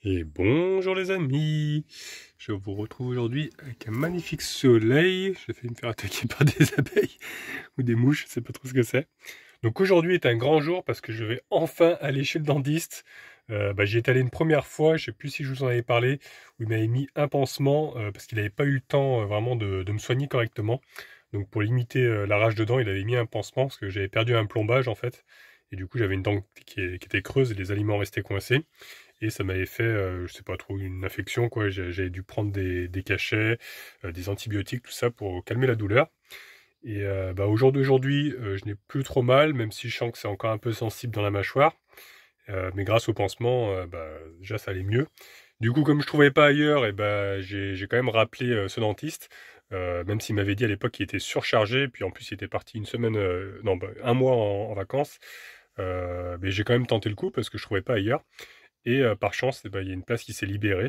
Et bonjour les amis, je vous retrouve aujourd'hui avec un magnifique soleil. J'ai failli me faire attaquer par des abeilles ou des mouches, je sais pas trop ce que c'est. Donc aujourd'hui est un grand jour parce que je vais enfin aller chez le dentiste. J'y étais allé une première fois, je sais plus si je vous en avais parlé, où il m'avait mis un pansement parce qu'il n'avait pas eu le temps vraiment de me soigner correctement. Donc pour limiter la rage de dents, il avait mis un pansement parce que j'avais perdu un plombage en fait. Et du coup j'avais une dent qui était creuse et les aliments restaient coincés. Et ça m'avait fait, je sais pas trop, une infection, quoi. J'avais dû prendre des cachets, des antibiotiques, tout ça pour calmer la douleur. Et au jour d'aujourd'hui, je n'ai plus trop mal, même si je sens que c'est encore un peu sensible dans la mâchoire. Mais grâce au pansement, déjà ça allait mieux. Du coup, comme je trouvais pas ailleurs, et j'ai quand même rappelé ce dentiste, même s'il m'avait dit à l'époque qu'il était surchargé, puis en plus il était parti une semaine, non, un mois en vacances. Mais j'ai quand même tenté le coup parce que je trouvais pas ailleurs. Et par chance, il y a une place qui s'est libérée,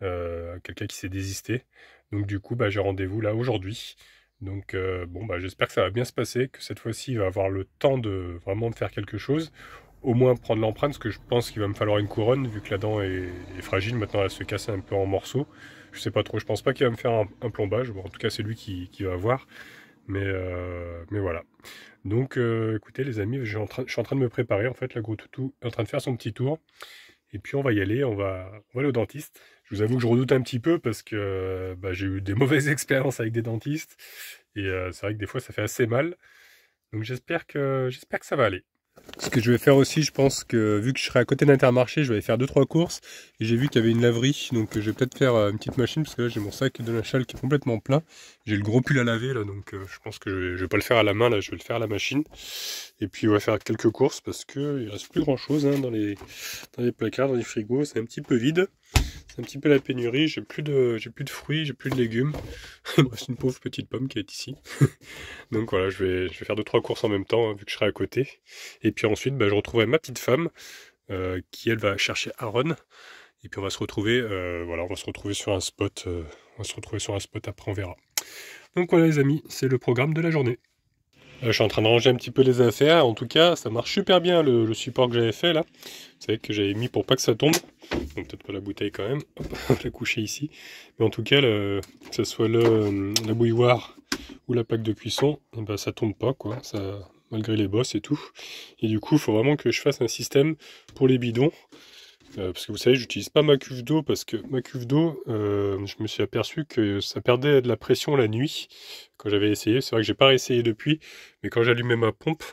quelqu'un qui s'est désisté. Donc du coup, j'ai rendez-vous là aujourd'hui. Donc j'espère que ça va bien se passer, que cette fois-ci, il va avoir le temps de vraiment me faire quelque chose. Au moins prendre l'empreinte, parce que je pense qu'il va me falloir une couronne, vu que la dent est fragile. Maintenant, elle se casse un peu en morceaux. Je sais pas trop, je pense pas qu'il va me faire un plombage. Bon, en tout cas, c'est lui qui va voir. Mais voilà. Donc écoutez les amis, je suis en train de me préparer. En fait, la gros toutou est en train de faire son petit tour. Et puis on va y aller, on va aller au dentiste. Je vous avoue que je redoute un petit peu parce que j'ai eu des mauvaises expériences avec des dentistes. Et c'est vrai que des fois ça fait assez mal. Donc j'espère que ça va aller. Ce que je vais faire aussi, je pense que vu que je serai à côté d'Intermarché, je vais aller faire 2-3 courses. Et j'ai vu qu'il y avait une laverie, donc je vais peut-être faire une petite machine, parce que là j'ai mon sac de linge sale qui est complètement plein. J'ai le gros pull à laver là, donc je pense que je vais pas le faire à la main, là je vais le faire à la machine. Et puis on va faire quelques courses, parce que il reste plus grand chose dans les placards, dans les frigos, c'est un petit peu vide. C'est un petit peu la pénurie, j'ai plus de fruits, j'ai plus de légumes. Il me reste une pauvre petite pomme qui est ici. Donc voilà, je vais faire 2-3 courses en même temps, hein, vu que je serai à côté. Et puis ensuite, je retrouverai ma petite femme, qui elle va chercher Aaron. Et puis on va se retrouver, on va se retrouver sur un spot. On va se retrouver sur un spot après, on verra. Donc voilà les amis, c'est le programme de la journée. Je suis en train de ranger un petit peu les affaires. En tout cas, ça marche super bien le support que j'avais fait là. Vous savez que j'avais mis pour pas que ça tombe. Donc peut-être pas la bouteille quand même. Hop, on va la coucher ici. Mais en tout cas, que ce soit la bouilloire ou la plaque de cuisson, ça tombe pas quoi. Ça, malgré les bosses et tout. Et du coup, il faut vraiment que je fasse un système pour les bidons. Parce que vous savez, j'utilise pas ma cuve d'eau parce que ma cuve d'eau, je me suis aperçu que ça perdait de la pression la nuit quand j'avais essayé. C'est vrai que j'ai pas réessayé depuis, mais quand j'allumais ma pompe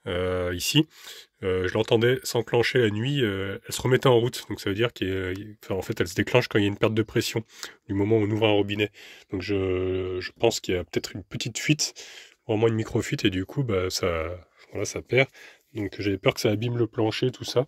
ici, je l'entendais s'enclencher la nuit. Elle se remettait en route, donc ça veut dire en fait, elle se déclenche quand il y a une perte de pression du moment où on ouvre un robinet. Donc je pense qu'il y a peut-être une petite fuite, vraiment une micro-fuite, et du coup, ça perd. Donc j'avais peur que ça abîme le plancher, tout ça.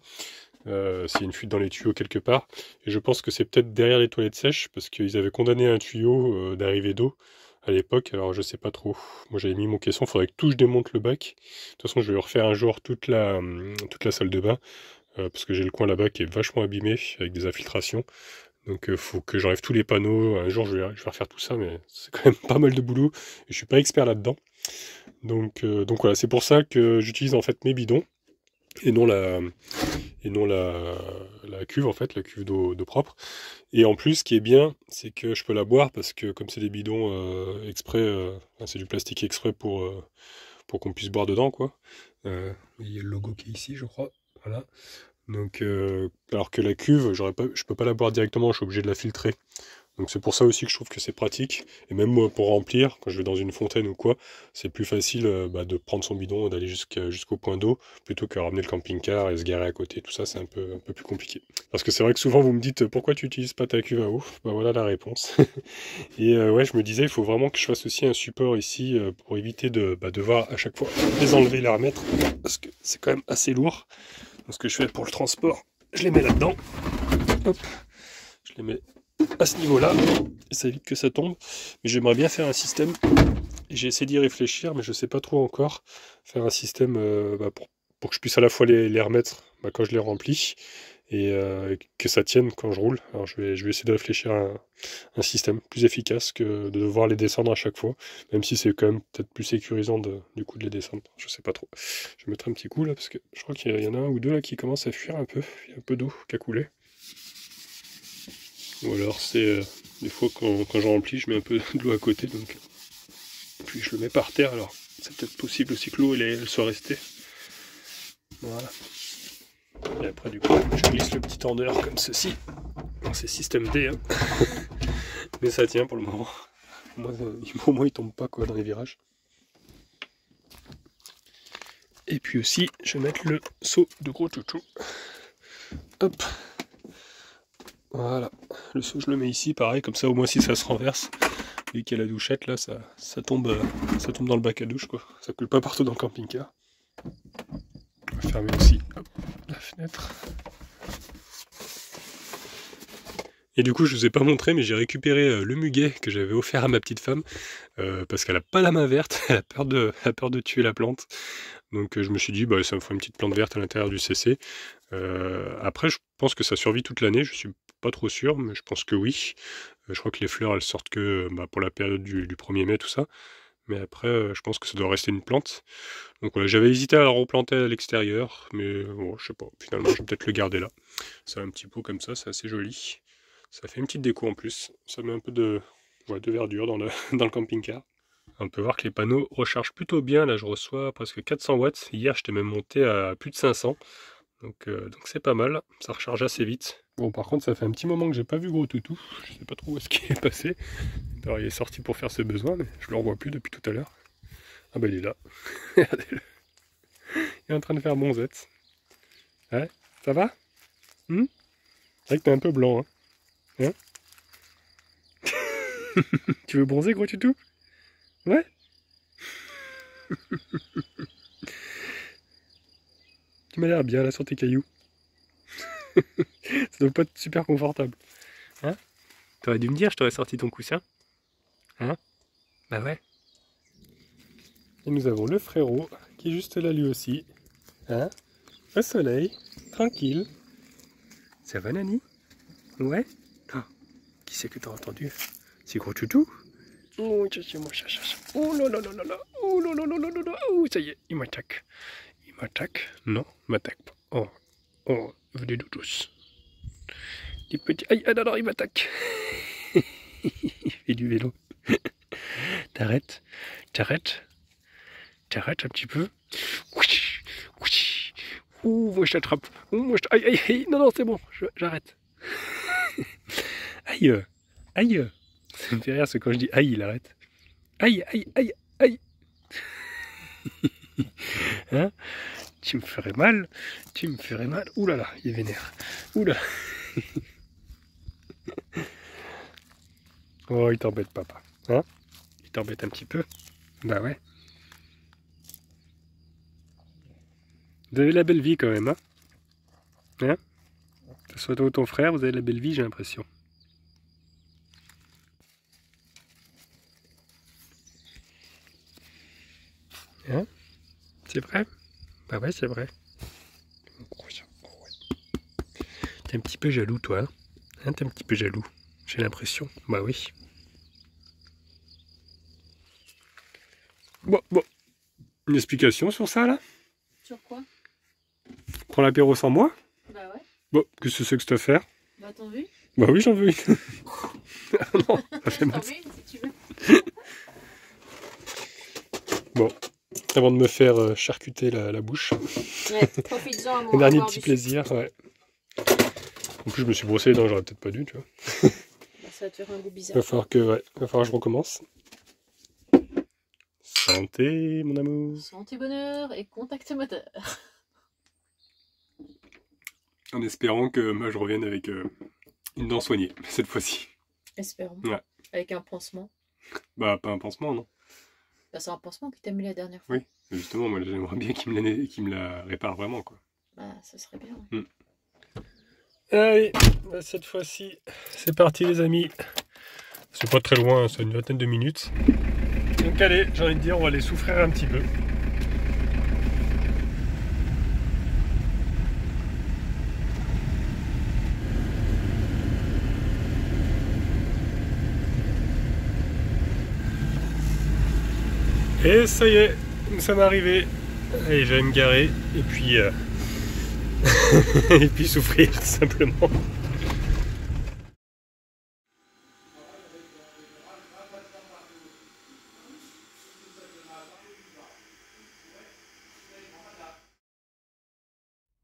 S'il y a une fuite dans les tuyaux quelque part. Et je pense que c'est peut-être derrière les toilettes sèches, parce qu'ils avaient condamné un tuyau d'arrivée d'eau à l'époque, alors je sais pas trop. Moi j'avais mis mon caisson, faudrait que tout je démonte le bac. De toute façon je vais refaire un jour toute la salle de bain, parce que j'ai le coin là-bas qui est vachement abîmé, avec des infiltrations. Donc faut que j'enlève tous les panneaux. Un jour je vais refaire tout ça, mais c'est quand même pas mal de boulot, et je suis pas expert là-dedans. Donc voilà, c'est pour ça que j'utilise en fait mes bidons, et non la cuve, en fait, la cuve d'eau propre. Et en plus, ce qui est bien, c'est que je peux la boire parce que comme c'est des bidons exprès, c'est du plastique exprès pour qu'on puisse boire dedans, quoi. Il y a le logo qui est ici, je crois. Voilà. Donc, alors que la cuve, je peux pas la boire directement, je suis obligé de la filtrer. Donc c'est pour ça aussi que je trouve que c'est pratique. Et même moi, pour remplir, quand je vais dans une fontaine ou quoi, c'est plus facile de prendre son bidon et d'aller jusqu'au point d'eau, plutôt que ramener le camping-car et se garer à côté. Tout ça, c'est un peu plus compliqué. Parce que c'est vrai que souvent, vous me dites, pourquoi tu n'utilises pas ta cuve à eau? Voilà la réponse. Et ouais, je me disais, il faut vraiment que je fasse aussi un support ici pour éviter de devoir à chaque fois les enlever et les remettre. Parce que c'est quand même assez lourd. Donc ce que je fais pour le transport, je les mets là-dedans. Hop, je les mets à ce niveau-là, et ça évite que ça tombe. Mais j'aimerais bien faire un système, et j'ai essayé d'y réfléchir, mais je sais pas trop encore, faire un système pour que je puisse à la fois les remettre quand je les remplis, et que ça tienne quand je roule. Alors je vais essayer de réfléchir à un système plus efficace que de devoir les descendre à chaque fois, même si c'est quand même peut-être plus sécurisant du coup de les descendre. Je sais pas trop. Je vais mettre un petit coup là, parce que je crois qu'il y en a un ou deux là qui commencent à fuir un peu. Il y a un peu d'eau qui a coulé. Ou alors c'est des fois quand je remplis, je mets un peu de l'eau à côté, donc puis je le mets par terre. Alors c'est peut-être possible aussi que l'eau elle soit restée. Voilà. Et après du coup, je glisse le petit tendeur comme ceci. C'est système D, hein. Mais ça tient pour le moment. Au moins il tombe pas quoi dans les virages. Et puis aussi, je vais mettre le seau de gros chouchou. Hop. Voilà. Le seau, je le mets ici, pareil, comme ça au moins si ça se renverse, vu qu'il y a la douchette, là, ça tombe dans le bac à douche, quoi. Ça coule pas partout dans le camping-car. On va fermer aussi, hop, la fenêtre. Et du coup, je vous ai pas montré, mais j'ai récupéré le muguet que j'avais offert à ma petite femme, parce qu'elle a pas la main verte, elle a peur de tuer la plante. Donc je me suis dit, bah, ça me ferait une petite plante verte à l'intérieur du CC. Après, je pense que ça survit toute l'année, je suis pas trop sûr, mais je pense que oui. Je crois que les fleurs, elles sortent que pour la période du 1er mai, tout ça. Mais après, je pense que ça doit rester une plante. Donc voilà, j'avais hésité à la replanter à l'extérieur, mais bon, je sais pas. Finalement, je vais peut-être le garder là. C'est un petit pot comme ça, c'est assez joli. Ça fait une petite déco en plus. Ça met un peu de verdure dans le camping-car. On peut voir que les panneaux rechargent plutôt bien. Là, je reçois presque 400 watts. Hier, j'étais même monté à plus de 500. Donc c'est pas mal. Ça recharge assez vite. Bon, par contre, ça fait un petit moment que j'ai pas vu Gros Toutou. Je sais pas trop où est-ce qu'il est passé. Alors, il est sorti pour faire ses besoins, mais je le revois plus depuis tout à l'heure. Ah bah, il est là. Regardez-le. Il est en train de faire bonzette. Ouais, ça va? C'est vrai que t'es un peu blanc, hein? Tu veux bronzer, Gros Toutou? Ouais. Tu m'as l'air bien là sur tes cailloux. Ça doit pas être super confortable. Hein? T'aurais dû me dire, je t'aurais sorti ton coussin. Hein? Bah ouais. Et nous avons le frérot qui est juste là lui aussi. Hein? Au soleil, tranquille. Ça va, Nani? Ouais? Oh, qui c'est que t'as entendu? C'est Gros Toutou? Oh, c'est mon chacha. Oh là là là là là. Oh là là là là là. Oh, ça y est, il m'attaque. Il m'attaque? Non, il m'attaque pas. Oh, oh, venez nous tous. Les petits... Aïe, ah non, non, il m'attaque. Il fait du vélo. T'arrêtes? T'arrêtes? T'arrêtes un petit peu? Ouh, moi je t'attrape. Aïe, aïe, aïe. Non, non, c'est bon, j'arrête. Aïe, aïe. Ça me fait rire, parce que quand je dis aïe, il arrête. Aïe, aïe, aïe, aïe. Hein? Tu me ferais mal. Tu me ferais mal. Ouh là là, il est vénère. Ouh là. Oh, il t'embête, papa. Hein? Il t'embête un petit peu? Bah ouais. Vous avez la belle vie quand même, hein? Hein? Que ce soit toi ou ton frère, vous avez la belle vie, j'ai l'impression. Hein? C'est vrai? Bah ouais, c'est vrai. T'es un petit peu jaloux, toi, hein? Hein, t'es un petit peu jaloux, j'ai l'impression. Bah oui. Bon. Une explication sur ça, là? Sur quoi? Prends l'apéro sans moi? Bah ouais. Bon, qu'est-ce que c'est que cette affaire? Bah t'en veux une? Bah oui, j'en veux une. Non, ça fait mal. T'en veux une si tu veux. Bon, avant de me faire charcuter la bouche. Ouais, profites-en. Un dernier petit plaisir, ouais. En plus, je me suis brossé les dents, j'aurais peut-être pas dû, tu vois. Bah, ça va te faire un goût bizarre. Va falloir que je recommence. Santé, mon amour. Santé, bonheur et contact moteur. En espérant que je revienne avec une dent soignée, cette fois-ci. Espérons. Ouais. Avec un pansement. Bah, pas un pansement, non. Bah, c'est un pansement qui t'a mis la dernière fois. Oui, justement, moi j'aimerais bien qu'il me la répare vraiment, quoi. Bah, ça serait bien. Allez, bah, cette fois-ci, c'est parti les amis. C'est pas très loin, c'est une vingtaine de minutes. Donc allez, j'ai envie de dire, on va aller souffrir un petit peu. Et ça y est, nous sommes arrivés. Allez, je vais me garer et puis, et puis souffrir tout simplement.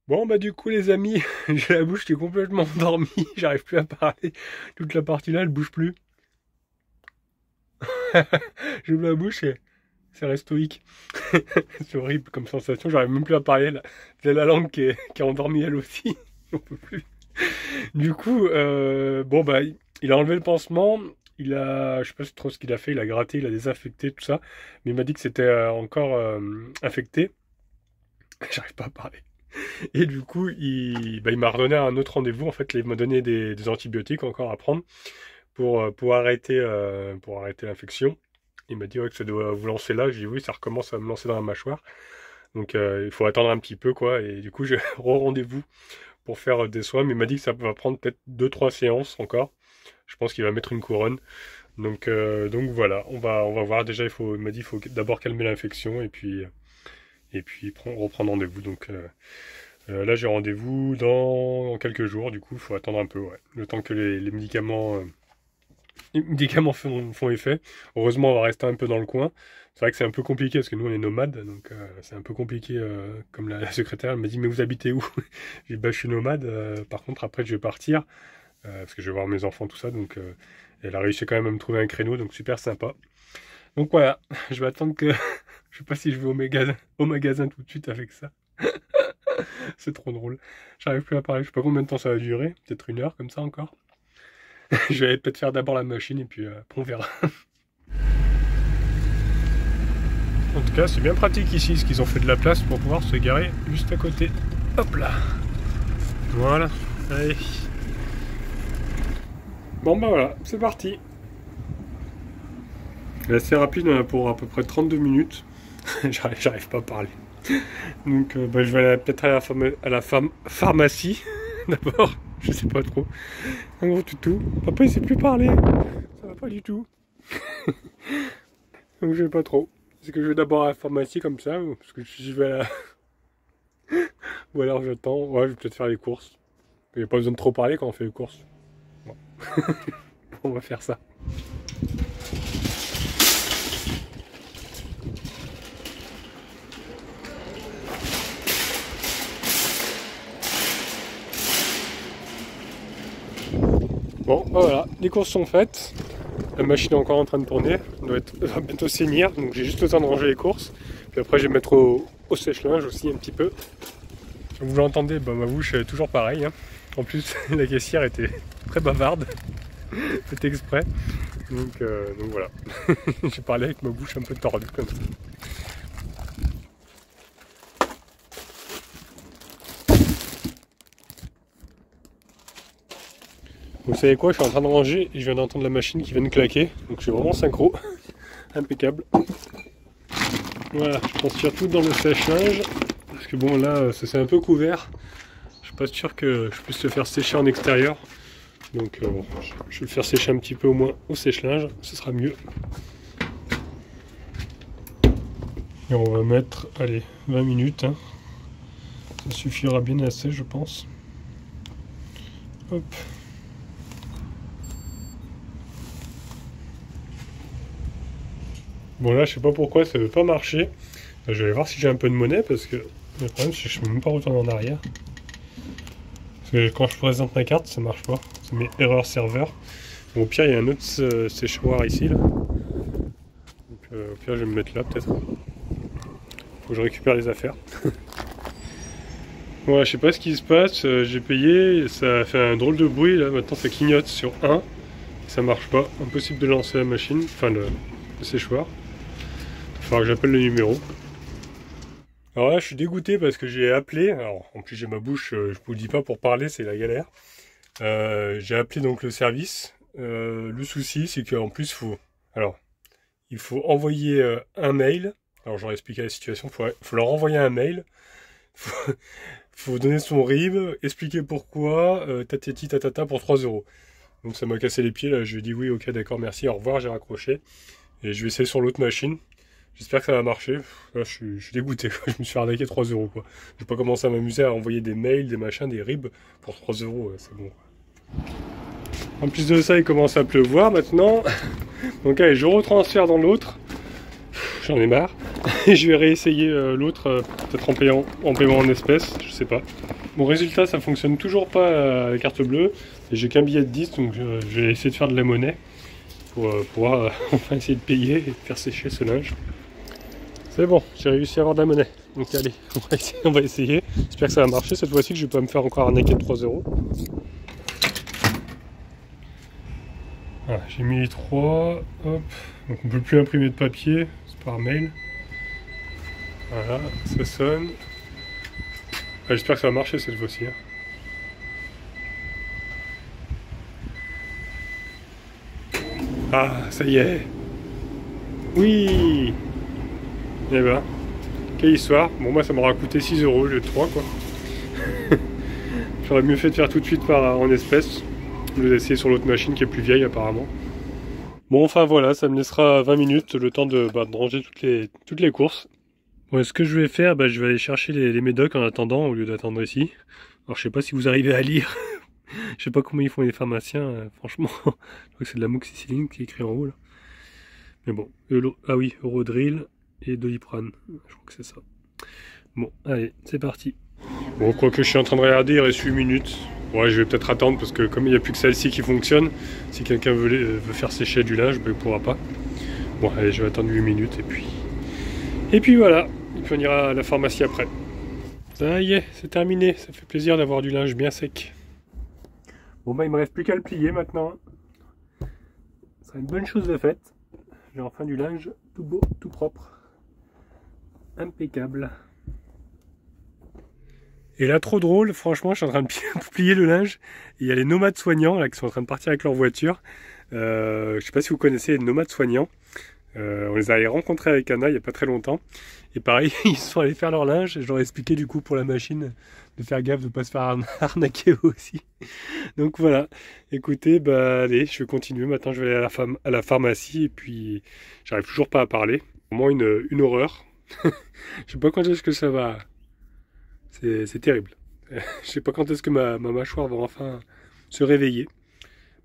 Bon bah du coup les amis, j'ai la bouche qui est complètement endormie, j'arrive plus à parler. Toute la partie là elle bouge plus. J'ouvre la bouche et c'est reste stoïque. C'est horrible comme sensation, j'arrive même plus à parler là. C'est la langue qui est endormie elle aussi. On peut plus. Du coup, bon bah il a enlevé le pansement, il a, je sais pas trop ce qu'il a fait, il a gratté, il a désinfecté tout ça, mais il m'a dit que c'était encore infecté. J'arrive pas à parler. Et du coup, il m'a redonné un autre rendez-vous. En fait, il m'a donné des antibiotiques encore à prendre pour arrêter l'infection. Il m'a dit ouais, que ça doit vous lancer là. J'ai dit oui, ça recommence à me lancer dans la mâchoire. Donc il faut attendre un petit peu quoi. Et du coup, j'ai rendez-vous pour faire des soins. Mais il m'a dit que ça va prendre peut-être 2-3 séances encore. Je pense qu'il va mettre une couronne. Donc voilà, on va voir. Déjà, il m'a dit qu'il faut d'abord calmer l'infection et puis reprendre rendez-vous. Donc là, j'ai rendez-vous dans quelques jours. Du coup, il faut attendre un peu, ouais. Le temps que les médicaments font effet. Heureusement, on va rester un peu dans le coin. C'est vrai que c'est un peu compliqué parce que nous, on est nomades. Donc, c'est un peu compliqué. Comme la secrétaire, elle m'a dit, mais vous habitez où? J'ai dit, bah, je suis nomade. Par contre, après, je vais partir. Parce que je vais voir mes enfants, tout ça. Donc, elle a réussi quand même à me trouver un créneau. Donc, super sympa. Donc, voilà. Je vais attendre que... Je sais pas si je vais au magasin tout de suite avec ça. C'est trop drôle. J'arrive plus à parler. Je sais pas combien de temps ça va durer. Peut-être 1 heure comme ça encore. Je vais peut-être faire d'abord la machine et puis on verra. En tout cas, c'est bien pratique ici, parce qu'ils ont fait de la place pour pouvoir se garer juste à côté. Hop là. Voilà. Allez. Bon bah voilà, c'est parti. C'est assez rapide, on a pour à peu près 32 minutes. J'arrive pas à parler. Donc bah, je vais peut-être aller à la pharmacie d'abord, je sais pas trop. Un gros toutou. Papa il sait plus parler. Ça va pas du tout. Donc je sais pas trop. Est-ce que je vais d'abord à la pharmacie comme ça ou parce que je vais à la... Ou alors j'attends. Ouais, je vais peut-être faire les courses. Il n'y a pas besoin de trop parler quand on fait les courses. Bon. On va faire ça. Bon, voilà, les courses sont faites. La machine est encore en train de tourner. Elle va bientôt saigner, donc j'ai juste le temps de ranger les courses. Puis après, je vais mettre au sèche-linge aussi un petit peu. Comme vous l'entendez, bah, ma bouche est toujours pareille. Hein. En plus, la caissière était très bavarde. C'était exprès. Donc voilà. J'ai parlé avec ma bouche un peu tordue comme ça. Vous savez quoi, je suis en train de ranger et je viens d'entendre la machine qui vient de claquer. Donc je suis vraiment synchro. Impeccable. Voilà, je transfère tout dans le sèche-linge. Parce que bon là, ça c'est un peu couvert. Je suis pas sûr que je puisse le faire sécher en extérieur. Donc bon, je vais le faire sécher un petit peu au moins au sèche-linge. Ce sera mieux. Et on va mettre, allez, 20 minutes. Hein. Ça suffira bien assez, je pense. Hop. Bon là je sais pas pourquoi ça veut pas marcher. Je vais aller voir si j'ai un peu de monnaie parce que le problème c'est que je peux même pas retourner en arrière. Parce que quand je présente ma carte ça marche pas. Ça met erreur serveur. Bon, au pire il y a un autre séchoir ici là. Donc au pire je vais me mettre là peut-être. Faut que je récupère les affaires. Voilà, je sais pas ce qui se passe, j'ai payé, ça fait un drôle de bruit là, maintenant ça clignote sur 1. Ça marche pas, impossible de lancer la machine, enfin le séchoir. Il faudra que j'appelle le numéro. Alors là, je suis dégoûté parce que j'ai appelé. Alors, en plus, j'ai ma bouche, je vous le dis pas pour parler, c'est la galère. J'ai appelé donc le service. Le souci, c'est qu'en plus, il faut envoyer un mail. Alors, j'aurais expliqué la situation. Il faut leur envoyer un mail. Faut donner son RIB, expliquer pourquoi, tatati tatata pour 3 €. Donc, ça m'a cassé les pieds. Là, je lui ai dit oui, ok, d'accord, merci, au revoir, j'ai raccroché. Et je vais essayer sur l'autre machine. J'espère que ça va marcher. Là, je suis dégoûté. Je me suis arnaqué 3 €. Quoi. Je vais pas commencer à m'amuser à envoyer des mails, des machins, des RIB pour 3 €. C'est bon. En plus de ça, il commence à pleuvoir maintenant. Donc allez, je retransfère dans l'autre. J'en ai marre. Et je vais réessayer l'autre, peut-être en paiement en espèces. Je sais pas. Mon résultat, ça fonctionne toujours pas la carte bleue. Et j'ai qu'un billet de 10, donc je vais essayer de faire de la monnaie pour pouvoir enfin essayer de payer et de faire sécher ce linge. C'est bon, j'ai réussi à avoir de la monnaie. Donc allez, on va essayer. J'espère que ça va marcher cette fois-ci, que je vais pas me faire encore arnaquer de 3 €. Voilà, j'ai mis les 3. Hop. Donc on peut plus imprimer de papier, c'est par mail. Voilà, ça sonne. Ah, j'espère que ça va marcher cette fois-ci. Hein. Ah, ça y est. Oui. Eh ben, quelle histoire. Bon, moi ça m'aura coûté 6 € au lieu de 3 quoi. J'aurais mieux fait de faire tout de suite en espèces. Je vais essayer sur l'autre machine qui est plus vieille apparemment. Bon, enfin voilà, ça me laissera 20 minutes le temps de ranger toutes les courses. Bon, ce que je vais faire, je vais aller chercher les médocs en attendant au lieu d'attendre ici. Alors je sais pas si vous arrivez à lire. Je sais pas comment ils font les pharmaciens, franchement. Je crois que c'est de l'amoxicilline qui est écrit en haut là. Mais bon, ah oui, Eurodril et Doliprane. Je crois que c'est ça. Bon, allez, c'est parti. Bon, quoi que je suis en train de regarder, il reste 8 minutes. Ouais, je vais peut-être attendre parce que comme il n'y a plus que celle-ci qui fonctionne, si quelqu'un veut faire sécher du linge, il ne pourra pas. Bon, allez, je vais attendre 8 minutes et puis voilà. Et puis on ira à la pharmacie après. Ça y est, c'est terminé. Ça fait plaisir d'avoir du linge bien sec. Bon, il me reste plus qu'à le plier maintenant. Ce sera une bonne chose de faite. J'ai enfin du linge tout beau, tout propre. Impeccable. Et là, trop drôle, franchement, je suis en train de plier le linge. Il y a les nomades soignants là, qui sont en train de partir avec leur voiture. Je ne sais pas si vous connaissez les nomades soignants. On les a rencontrés avec Anna il n'y a pas très longtemps. Et pareil, ils sont allés faire leur linge. Je leur ai expliqué du coup pour la machine de faire gaffe de ne pas se faire arnaquer aussi. Donc voilà, écoutez, allez, je vais continuer. Maintenant, je vais aller à la pharmacie et puis j'arrive toujours pas à parler. Vraiment une horreur. Je sais pas quand est-ce que ça va... C'est terrible. Je sais pas quand est-ce que ma mâchoire va enfin se réveiller,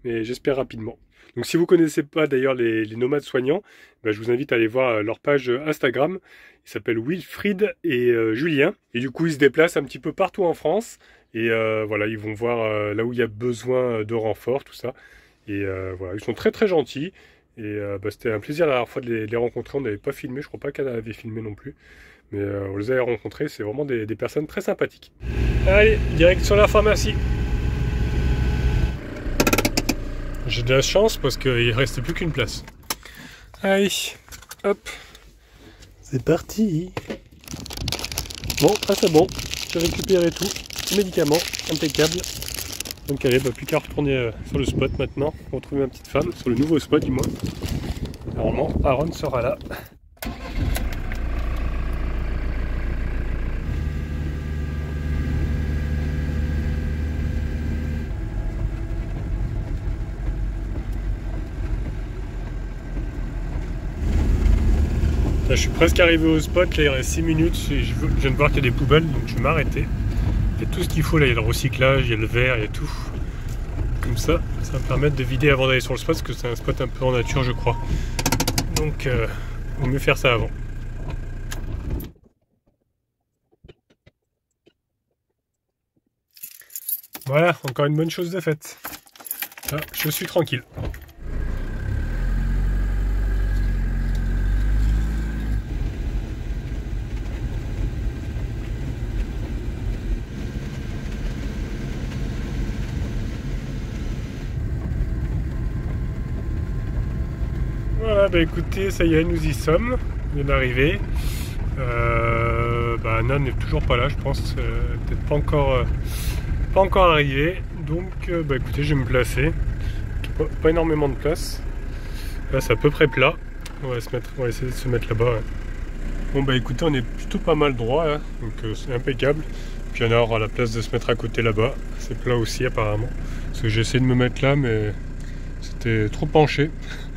mais j'espère rapidement. Donc si vous connaissez pas d'ailleurs les nomades soignants, je vous invite à aller voir leur page Instagram. Ils s'appellent Wilfried et Julien. Et du coup, ils se déplacent un petit peu partout en France. Et voilà, ils vont voir là où il y a besoin de renfort, tout ça. Et voilà, ils sont très très gentils. Et c'était un plaisir la dernière fois de les rencontrer. On n'avait pas filmé, je crois pas qu'elle avait filmé non plus. Mais on les a rencontrés, c'est vraiment des personnes très sympathiques. Allez, direct sur la pharmacie. J'ai de la chance parce qu'il ne restait plus qu'une place. Allez, hop, c'est parti. Bon, c'est bon, j'ai récupéré tout, médicaments, impeccable. Donc allez, plus qu'à retourner sur le spot maintenant, retrouver ma petite femme, sur le nouveau spot du moins. Normalement, Aaron sera là. Là, je suis presque arrivé au spot, là il reste 6 minutes, je viens de voir qu'il y a des poubelles, donc je vais m'arrêter. Il y a tout ce qu'il faut là, il y a le recyclage, il y a le verre, il y a tout. Comme ça va me permettre de vider avant d'aller sur le spot, parce que c'est un spot un peu en nature je crois. Donc il vaut mieux faire ça avant. Voilà, encore une bonne chose de faite. Là, je suis tranquille. Voilà, écoutez, ça y est, nous y sommes. On vient d'arriver. Anna n'est toujours pas là, je pense. Peut-être pas encore arrivé. Donc, écoutez, je vais me placer. Pas énormément de place. Là, c'est à peu près plat. On va essayer de se mettre là-bas. Ouais. Bon, écoutez, on est plutôt pas mal droit, là. Donc, c'est impeccable. Puis, Anna aura la place de se mettre à côté là-bas. C'est plat aussi, apparemment. Parce que j'ai essayé de me mettre là, mais c'était trop penché.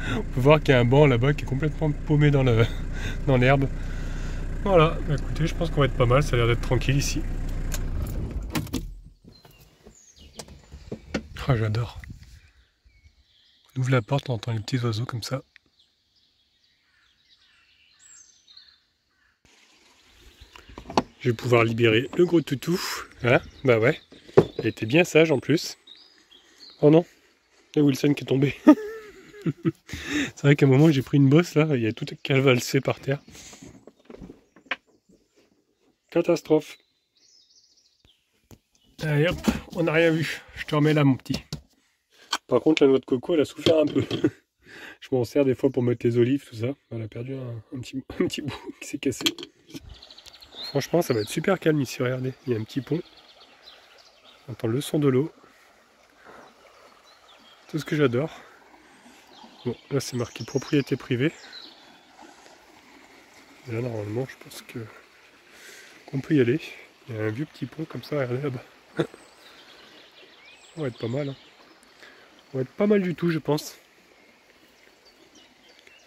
On peut voir qu'il y a un banc là-bas qui est complètement paumé dans l'herbe. Voilà, écoutez, je pense qu'on va être pas mal, ça a l'air d'être tranquille ici. Oh, j'adore. On ouvre la porte, on entend les petits oiseaux comme ça. Je vais pouvoir libérer le gros toutou. Hein? Bah ouais. Il était bien sage en plus. Oh non, il y a Wilson qui est tombé. C'est vrai qu'à un moment j'ai pris une bosse là, il y a tout calvalsé par terre. Catastrophe. Allez hop, on n'a rien vu. Je te remets là mon petit. Par contre la noix de coco elle a souffert un peu. Je m'en sers des fois pour mettre les olives, tout ça. Elle a perdu un petit bout qui s'est cassé. Franchement ça va être super calme ici, regardez. Il y a un petit pont. On entend le son de l'eau. Tout ce que j'adore. Bon, là c'est marqué propriété privée. Et là normalement je pense qu'on peut y aller. Il y a un vieux petit pont comme ça, regardez là-bas. On va être pas mal. Hein. On va être pas mal du tout je pense.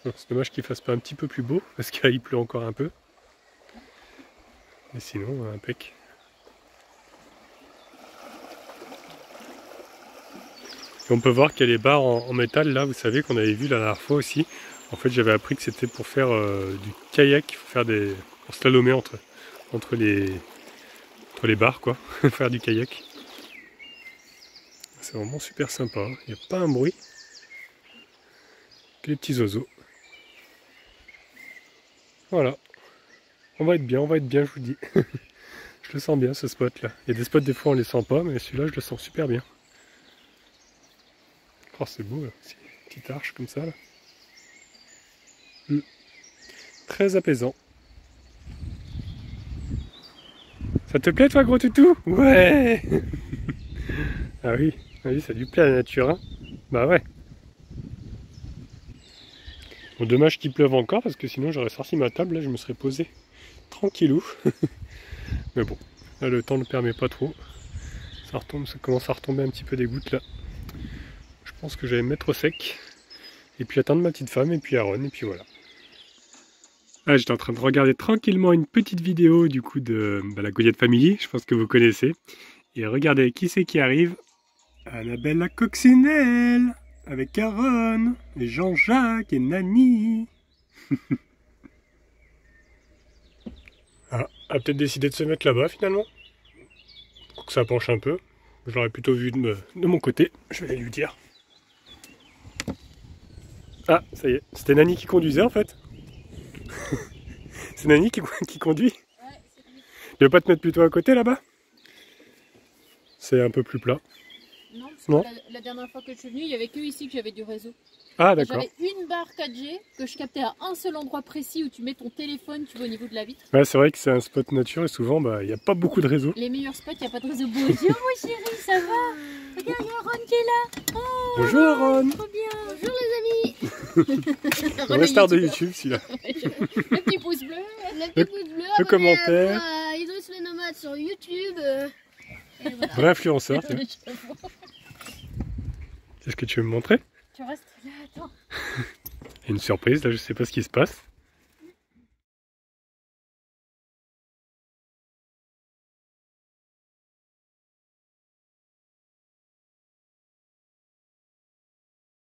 C'est dommage qu'il fasse pas un petit peu plus beau, parce qu'il pleut encore un peu. Mais sinon, impec. Et on peut voir qu'il y a les barres en métal là, vous savez qu'on avait vu la dernière fois aussi. En fait j'avais appris que c'était pour faire du kayak, pour slalomer entre les barres quoi, faire du kayak. C'est vraiment super sympa, hein. Il n'y a pas un bruit, que les petits oiseaux. Voilà, on va être bien, je vous dis. Je le sens bien ce spot là. Il y a des spots des fois on les sent pas, mais celui-là je le sens super bien. Oh c'est beau là, petite arche comme ça là. Très apaisant. Ça te plaît toi gros toutou? Ouais. Ah oui, ça lui plaît à la nature hein. Bah ouais. Bon dommage qu'il pleuve encore parce que sinon j'aurais sorti ma table là, je me serais posé tranquillou. Mais bon, là le temps ne permet pas trop. Ça retombe, ça commence à retomber un petit peu des gouttes là. Je pense que j'allais me mettre au sec. Et puis attendre ma petite femme et puis Aaron et puis voilà. Ah, j'étais en train de regarder tranquillement une petite vidéo du coup de la Goliath Family, je pense que vous connaissez. Et regardez qui c'est qui arrive. Annabelle la coccinelle avec Aaron et Jean-Jacques et Nani. Ah, a peut-être décidé de se mettre là-bas finalement. Pour que ça penche un peu. Je l'aurais plutôt vu de mon côté, je vais lui dire. Ah, ça y est, c'était Nani qui conduisait en fait. C'est Nani qui conduit. Ouais, c'est lui. Tu veux pas te mettre plutôt à côté là-bas? C'est un peu plus plat. Non, parce Non. que la dernière fois que je suis venue, il n'y avait que ici que j'avais du réseau. Ah d'accord. J'avais une barre 4G que je captais à un seul endroit précis où tu mets ton téléphone, tu vois, au niveau de la vitre. Ouais, c'est vrai que c'est un spot nature et souvent il n'y a pas beaucoup de réseau. Les meilleurs spots, il n'y a pas de réseau. Bonjour mon chéri, ça va? Regarde, il y a Aaron qui est là. Oh, Bonjour Aaron. trop bien. Bonjour les amis. C'est un star de YouTube celui-là. Le petit pouce bleu. Le petit pouce bleu. Le commentaire. Idriss le nomade sur YouTube. Et voilà. Vrai influenceur. Qu'est-ce que tu veux me montrer? Tu restes là, attends. Il y a une surprise, là je sais pas ce qui se passe.